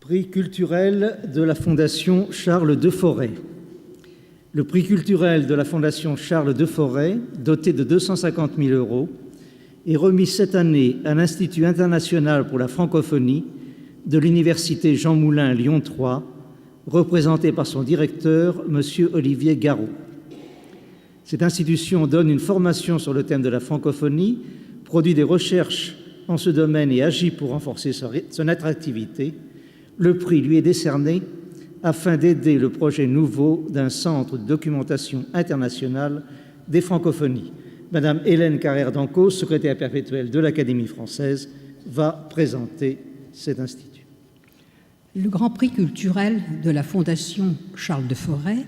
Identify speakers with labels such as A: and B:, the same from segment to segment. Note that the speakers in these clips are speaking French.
A: Prix culturel de la Fondation Charles Deforest. Le prix culturel de la Fondation Charles Deforest, doté de 250 000 €, est remis cette année à l'Institut international pour la francophonie de l'Université Jean Moulin Lyon 3, représenté par son directeur, M. Olivier Garot. Cette institution donne une formation sur le thème de la francophonie, produit des recherches en ce domaine et agit pour renforcer son attractivité. Le prix lui est décerné afin d'aider le projet nouveau d'un centre de documentation internationale des francophonies. Madame Hélène Carrère-Dancos, secrétaire perpétuelle de l'Académie française, va présenter cet institut.
B: Le Grand Prix culturel de la Fondation Charles Deforest,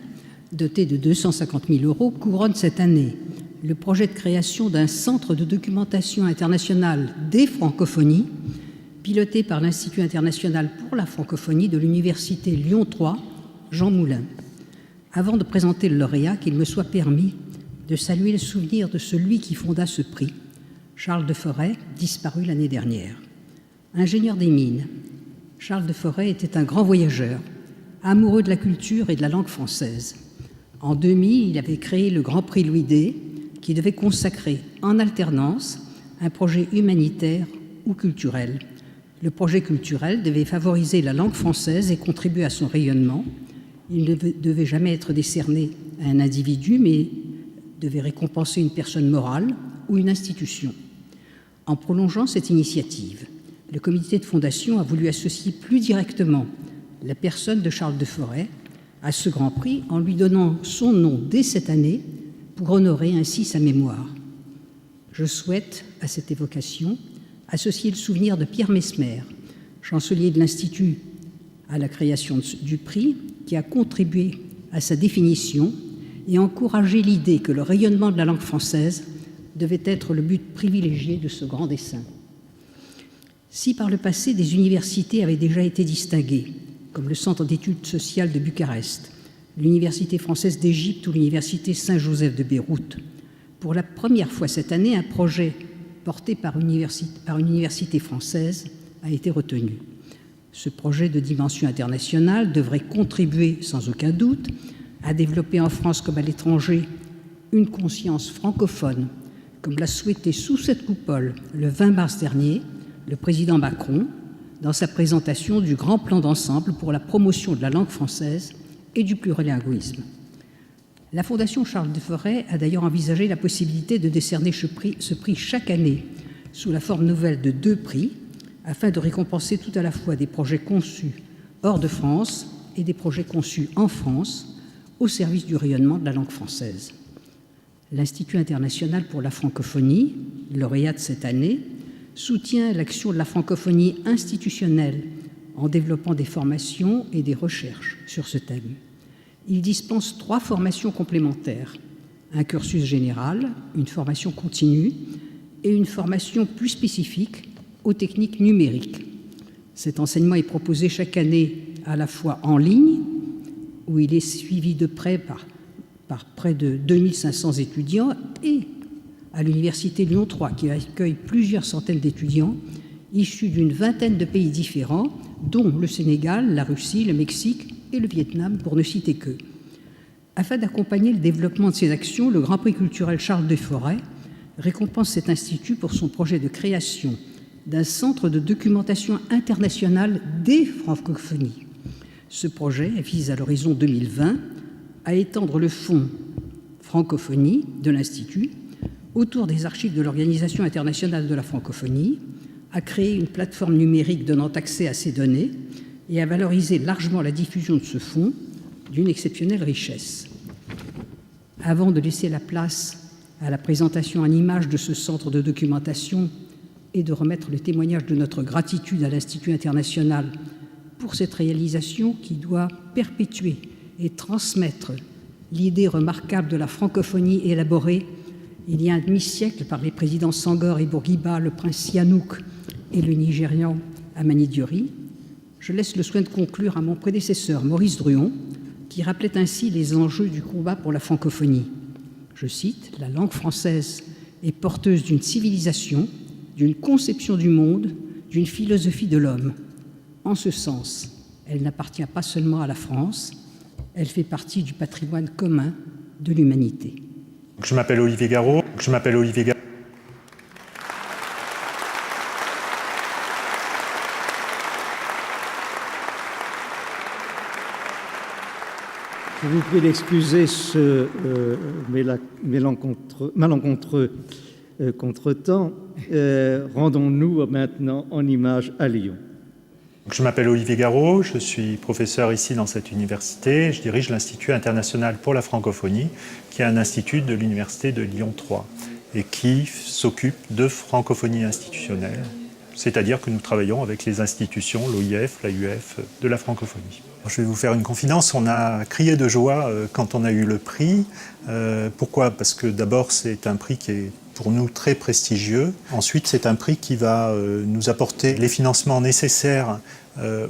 B: doté de 250 000 €, couronne cette année le projet de création d'un centre de documentation internationale des francophonies, piloté par l'Institut international pour la francophonie de l'Université Lyon 3, Jean Moulin. Avant de présenter le lauréat, qu'il me soit permis de saluer le souvenir de celui qui fonda ce prix, Charles Deforest, disparu l'année dernière. Ingénieur des mines, Charles Deforest était un grand voyageur, amoureux de la culture et de la langue française. En 2000, il avait créé le Grand Prix Louis D, qui devait consacrer en alternance un projet humanitaire ou culturel. Le projet culturel devait favoriser la langue française et contribuer à son rayonnement. Il ne devait jamais être décerné à un individu, mais devait récompenser une personne morale ou une institution. En prolongeant cette initiative, le comité de fondation a voulu associer plus directement la personne de Charles Deforest à ce Grand Prix en lui donnant son nom dès cette année pour honorer ainsi sa mémoire. Je souhaite, à cette évocation, associer le souvenir de Pierre Messmer, chancelier de l'Institut à la création du prix, qui a contribué à sa définition et encouragé l'idée que le rayonnement de la langue française devait être le but privilégié de ce grand dessein. Si par le passé des universités avaient déjà été distinguées, comme le Centre d'études sociales de Bucarest, l'Université française d'Égypte ou l'Université Saint-Joseph de Beyrouth, pour la première fois cette année, un projet porté par une université française a été retenu. Ce projet de dimension internationale devrait contribuer, sans aucun doute, à développer en France comme à l'étranger une conscience francophone, comme l'a souhaité sous cette coupole le 20 mars dernier le président Macron dans sa présentation du grand plan d'ensemble pour la promotion de la langue française et du plurilinguisme. La Fondation Charles Deforest a d'ailleurs envisagé la possibilité de décerner ce prix chaque année sous la forme nouvelle de 2 prix, afin de récompenser tout à la fois des projets conçus hors de France et des projets conçus en France au service du rayonnement de la langue française. L'Institut international pour la francophonie, lauréat de cette année, soutient l'action de la francophonie institutionnelle en développant des formations et des recherches sur ce thème. Il dispense 3 formations complémentaires, un cursus général, une formation continue et une formation plus spécifique aux techniques numériques. Cet enseignement est proposé chaque année à la fois en ligne, où il est suivi de près par près de 2500 étudiants, et à l'Université Lyon 3, qui accueille plusieurs centaines d'étudiants issus d'une vingtaine de pays différents, dont le Sénégal, la Russie, le Mexique et le Vietnam, pour ne citer qu'eux. Afin d'accompagner le développement de ces actions, le Grand Prix culturel Charles Deforest récompense cet institut pour son projet de création d'un centre de documentation internationale des francophonies. Ce projet vise à l'horizon 2020 à étendre le fonds francophonie de l'Institut autour des archives de l'Organisation internationale de la francophonie, à créer une plateforme numérique donnant accès à ces données et à valoriser largement la diffusion de ce fonds d'une exceptionnelle richesse. Avant de laisser la place à la présentation en images de ce centre de documentation et de remettre le témoignage de notre gratitude à l'Institut international pour cette réalisation qui doit perpétuer et transmettre l'idée remarquable de la francophonie élaborée il y a un demi-siècle par les présidents Senghor et Bourguiba, le prince Sihanouk et le Nigérian Amani Diori, je laisse le soin de conclure à mon prédécesseur Maurice Druon, qui rappelait ainsi les enjeux du combat pour la francophonie. Je cite, « La langue française est porteuse d'une civilisation, d'une conception du monde, d'une philosophie de l'homme. En ce sens, Elle n'appartient pas seulement à la France, elle fait partie du patrimoine commun de l'humanité.
C: Je m'appelle Olivier Garot. Je
A: vous prie d'excuser ce malencontreux contretemps. Rendons-nous maintenant en images à Lyon.
C: Je m'appelle Olivier Garot, je suis professeur ici dans cette université. Je dirige l'Institut international pour la francophonie, qui est un institut de l'Université de Lyon 3 et qui s'occupe de francophonie institutionnelle, c'est-à-dire que nous travaillons avec les institutions, l'OIF, l'AUF, de la francophonie. Je vais vous faire une confidence, on a crié de joie quand on a eu le prix. Pourquoi ? Parce que d'abord c'est un prix qui est pour nous très prestigieux. Ensuite c'est un prix qui va nous apporter les financements nécessaires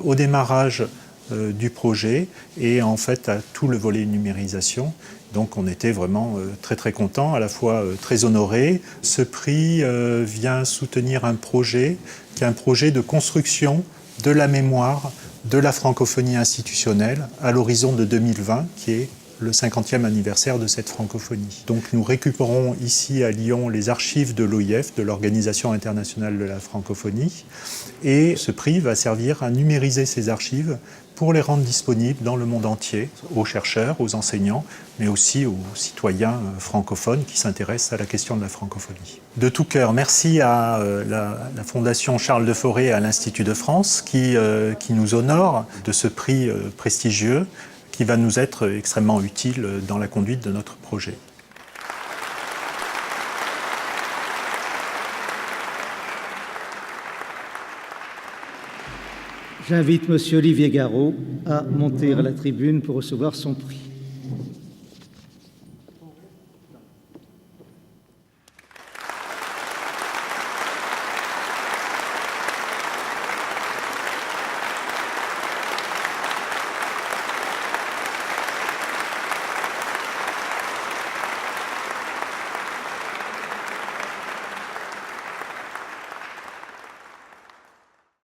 C: au démarrage du projet et en fait à tout le volet numérisation. Donc on était vraiment très contents, à la fois très honorés. Ce prix vient soutenir un projet qui est un projet de construction de la mémoire de la francophonie institutionnelle à l'horizon de 2020, qui est le 50e anniversaire de cette francophonie. Donc nous récupérons ici à Lyon les archives de l'OIF, de l'Organisation internationale de la francophonie, et ce prix va servir à numériser ces archives pour les rendre disponibles dans le monde entier, aux chercheurs, aux enseignants, mais aussi aux citoyens francophones qui s'intéressent à la question de la francophonie. De tout cœur, merci à la Fondation Charles de Forêt et à l'Institut de France qui nous honore de ce prix prestigieux qui va nous être extrêmement utile dans la conduite de notre projet.
A: J'invite M. Olivier Garot à monter à la tribune pour recevoir son prix.